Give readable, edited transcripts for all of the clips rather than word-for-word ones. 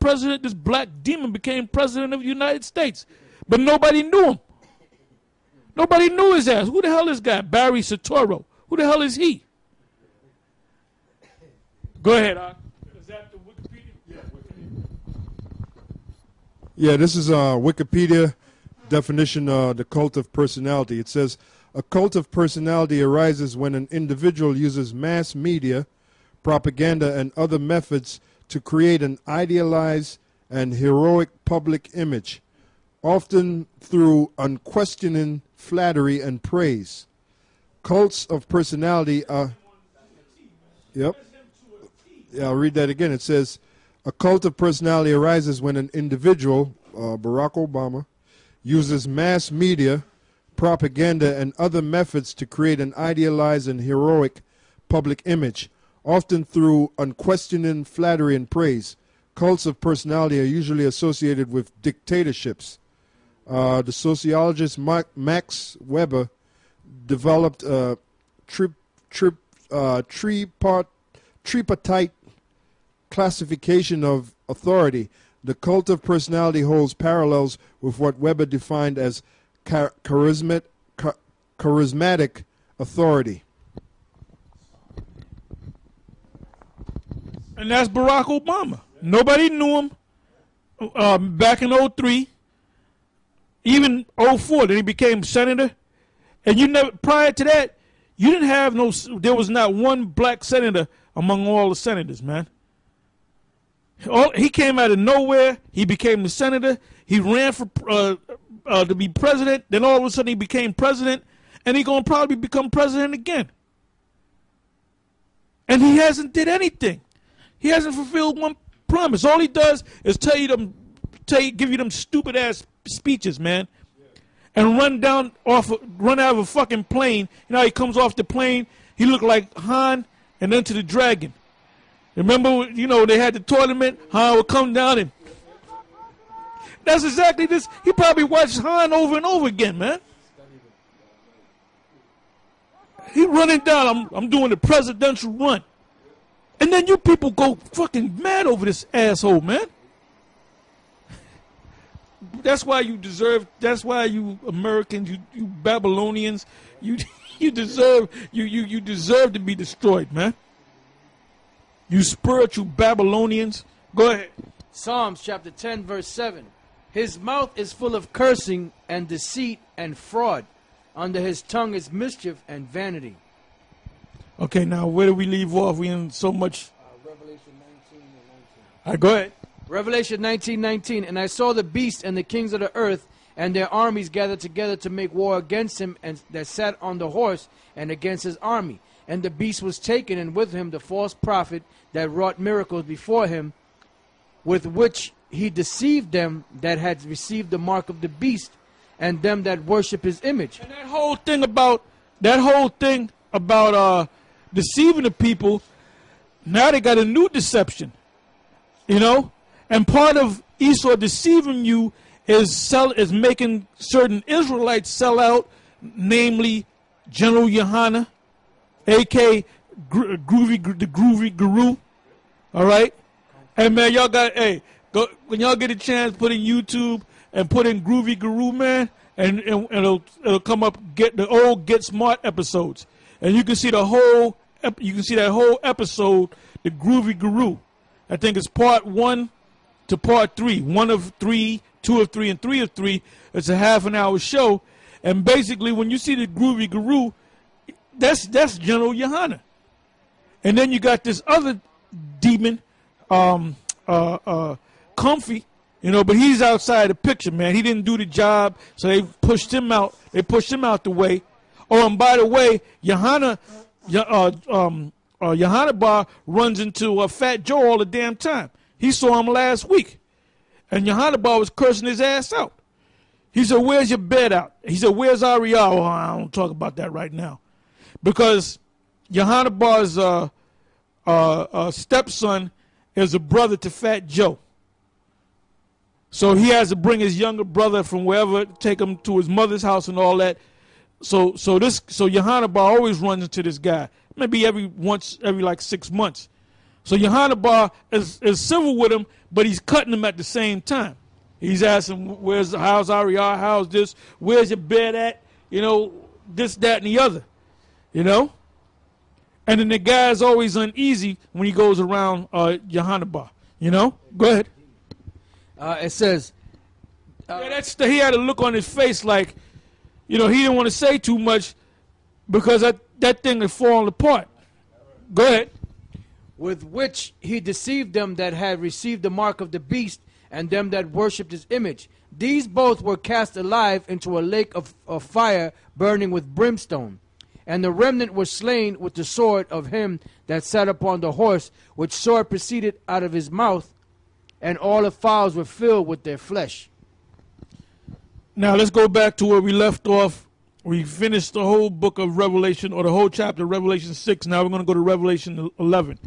president, this black demon became president of the United States. But nobody knew him. Nobody knew his ass. Who the hell is this guy? Barry Soetoro. Who the hell is he? Go ahead, Is that the Wikipedia? Yeah, Wikipedia. Yeah, this is Wikipedia definition, the cult of personality. It says, a cult of personality arises when an individual uses mass media, propaganda, and other methods to create an idealized and heroic public image, often through unquestioning flattery and praise. Cults of personality are... Yep. Yeah, I'll read that again. It says, a cult of personality arises when an individual, Barack Obama, uses mass media, propaganda, and other methods to create an idealized and heroic public image, often through unquestioning flattery and praise. Cults of personality are usually associated with dictatorships. The sociologist Max Weber developed a tripartite classification of authority. The cult of personality holds parallels with what Weber defined as charismatic authority. And that's Barack Obama. Nobody knew him back in 03, even 04, then he became senator. And you never, prior to that, you didn't have there was not one black senator among all the senators, man. He came out of nowhere. He became the senator. He ran for to be president. Then all of a sudden he became president, and he's gonna probably become president again. And he hasn't did anything. He hasn't fulfilled one promise. All he does is give you them stupid ass speeches, man, and run out of a fucking plane. You know how he comes off the plane? He looked like Han and Enter the Dragon. Remember, you know, they had the tournament, Han would come down and... That's exactly this. He probably watched Han over and over again, man. He running down, I'm doing the presidential run. And then you people go fucking mad over this asshole, man. That's why you deserve, that's why you Americans, you Babylonians, you deserve to be destroyed, man. You spiritual Babylonians. Go ahead. Psalms chapter 10 verse 7. His mouth is full of cursing and deceit and fraud. Under his tongue is mischief and vanity. Okay, now where do we leave off? We in so much. Revelation 19 and 19. All right, go ahead. Revelation 19:19. And I saw the beast and the kings of the earth and their armies gathered together to make war against him, and that sat on the horse and against his army. And the beast was taken, and with him the false prophet that wrought miracles before him, with which he deceived them that had received the mark of the beast, and them that worship his image. And that whole thing about deceiving the people, now they got a new deception, you know. And part of Esau deceiving you is making certain Israelites sell out, namely General Yohana, a.k.a. the Groovy Guru. All right? Hey, man, y'all got, go, when y'all get a chance, put in YouTube and put in Groovy Guru, man, and it'll come up, get the old Get Smart episodes. And you can see that whole episode, the Groovy Guru. I think it's part 1 to part 3. 1 of 3, 2 of 3, and 3 of 3. It's a half-an-hour show. And basically, when you see the Groovy Guru, that's General Yohana. And then you got this other demon, Comfy, you know, but he's outside the picture, man. He didn't do the job, so they pushed him out. They pushed him out the way. Oh, and by the way, Yohana Bar runs into Fat Joe all the damn time. He saw him last week, and Yohana Bar was cursing his ass out. He said, "Where's your bed out?" He said, "Where's Ariel?" Oh, I don't talk about that right now, because Yohana Bar's stepson is a brother to Fat Joe. So he has to bring his younger brother from wherever, take him to his mother's house and all that. So Yohana Bar always runs into this guy, maybe every like 6 months. So Yohana Bar is civil with him, but he's cutting them at the same time. He's asking, how's Ariel, how's this, where's your bed at, you know, this, that, and the other, you know. And then the guy's always uneasy when he goes around Yehanabah, you know. Go ahead. It says, he had a look on his face like, you know, he didn't want to say too much because that thing had fallen apart. Go ahead. With which he deceived them that had received the mark of the beast and them that worshipped his image. These both were cast alive into a lake of fire burning with brimstone. And the remnant was slain with the sword of him that sat upon the horse, which sword proceeded out of his mouth, and all the fowls were filled with their flesh. Now let's go back to where we left off. We finished the whole book of Revelation, or the whole chapter of Revelation 6. Now we're going to go to Revelation 11.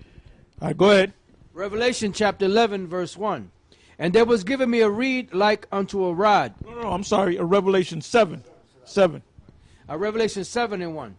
All right, go ahead. Revelation chapter 11, verse 1. And there was given me a reed like unto a rod. No, I'm sorry, Revelation 7. Revelation 7 and 1.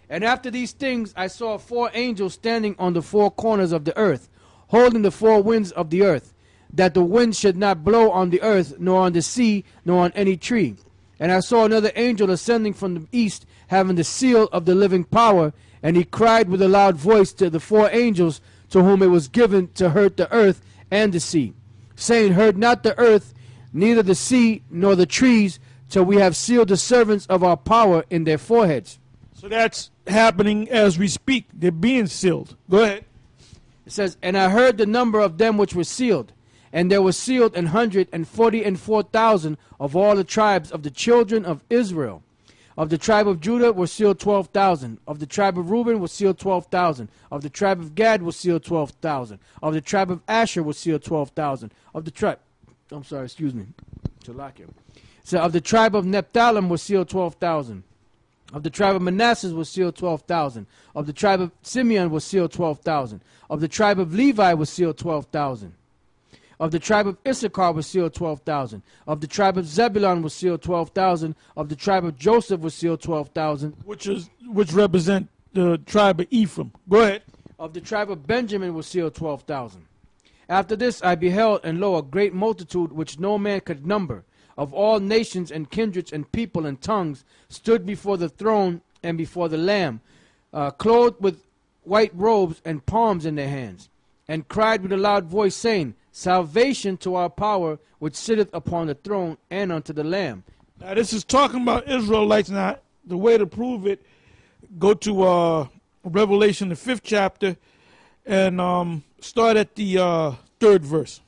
And after these things I saw 4 angels standing on the 4 corners of the earth, holding the 4 winds of the earth, that the wind should not blow on the earth, nor on the sea, nor on any tree. And I saw another angel ascending from the east, having the seal of the living power, and he cried with a loud voice to the 4 angels to whom it was given to hurt the earth and the sea, saying, hurt not the earth, neither the sea, nor the trees, till we have sealed the servants of our power in their foreheads. So that's happening as we speak. They're being sealed. Go ahead. It says, and I heard the number of them which were sealed, and there were sealed 144,000 of all the tribes of the children of Israel. Of the tribe of Judah were sealed 12,000. Of the tribe of Reuben were sealed 12,000. Of the tribe of Gad was sealed 12,000. Of the tribe of Asher was sealed 12,000. Of the tribe, So of the tribe of Nephthalim was sealed 12,000. Of the tribe of Manasseh was sealed 12,000. Of the tribe of Simeon was sealed 12,000. Of the tribe of Levi was sealed 12,000. Of the tribe of Issachar was sealed 12,000. Of the tribe of Zebulun was sealed 12,000. Of the tribe of Joseph was sealed 12,000. Which represent the tribe of Ephraim. Go ahead. Of the tribe of Benjamin was sealed 12,000. After this I beheld, and lo, a great multitude which no man could number, of all nations and kindreds and people and tongues, stood before the throne and before the Lamb, clothed with white robes and palms in their hands, and cried with a loud voice, saying, salvation to our power which sitteth upon the throne and unto the Lamb. Now this is talking about Israelites. Now the way to prove it, go to Revelation the 5th chapter and start at the 3rd verse.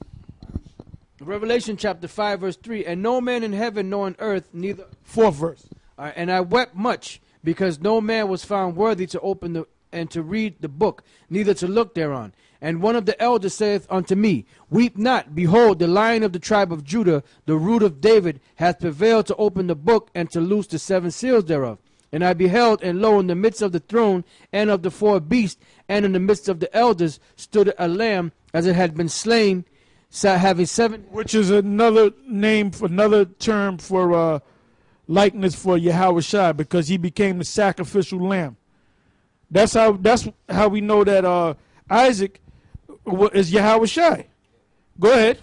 Revelation chapter 5 verse 3. And no man in heaven nor on earth, neither. 4th verse. And I wept much, because no man was found worthy to open and to read the book, neither to look thereon. And one of the elders saith unto me, weep not, behold, the Lion of the tribe of Judah, the root of David, hath prevailed to open the book and to loose the 7 seals thereof. And I beheld, and lo, in the midst of the throne and of the 4 beasts, and in the midst of the elders, stood a lamb as it had been slain, having 7. Which is another name, for another term for likeness for Yahushua, because he became the sacrificial lamb. That's how we know that Isaac is Yahushua. Go ahead.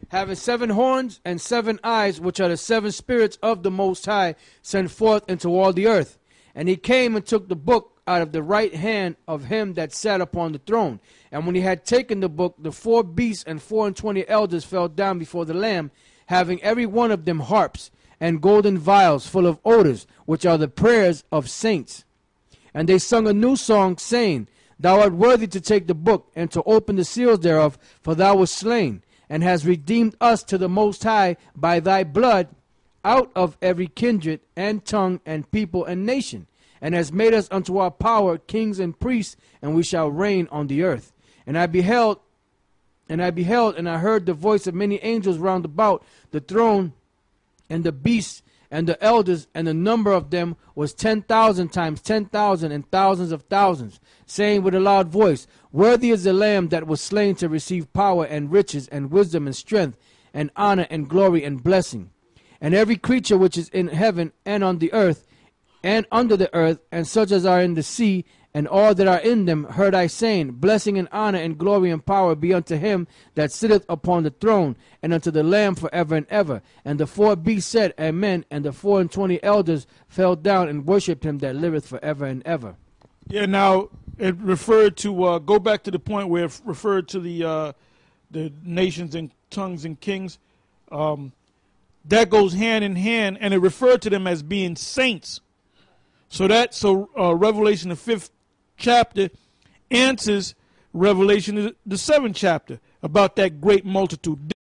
Having 7 horns and 7 eyes, which are the 7 spirits of the Most High, sent forth into all the earth. And he came and took the book out of the right hand of him that sat upon the throne. And when he had taken the book, the 4 beasts and 24 elders fell down before the Lamb, having every one of them harps and golden vials full of odors, which are the prayers of saints. And they sung a new song, saying, thou art worthy to take the book and to open the seals thereof, for thou wast slain, and hast redeemed us to the Most High by thy blood out of every kindred and tongue and people and nation, and hast made us unto our power kings and priests, and we shall reign on the earth. And I beheld, and I heard the voice of many angels round about the throne and the beasts and the elders, and the number of them was 10,000 times 10,000 and thousands of thousands, saying with a loud voice, worthy is the Lamb that was slain to receive power and riches and wisdom and strength and honor and glory and blessing. And every creature which is in heaven and on the earth and under the earth, and such as are in the sea and all that are in them heard I saying, Blessing and honor and glory and power be unto him that sitteth upon the throne, and unto the Lamb forever and ever. And the four beasts said, Amen. And the 24 elders fell down and worshipped him that liveth forever and ever. Yeah, now it referred to, go back to the point where it referred to the nations and tongues and kings. That goes hand in hand, and it referred to them as being saints. So Revelation, the 5th chapter, answers Revelation, the 7th chapter, about that great multitude.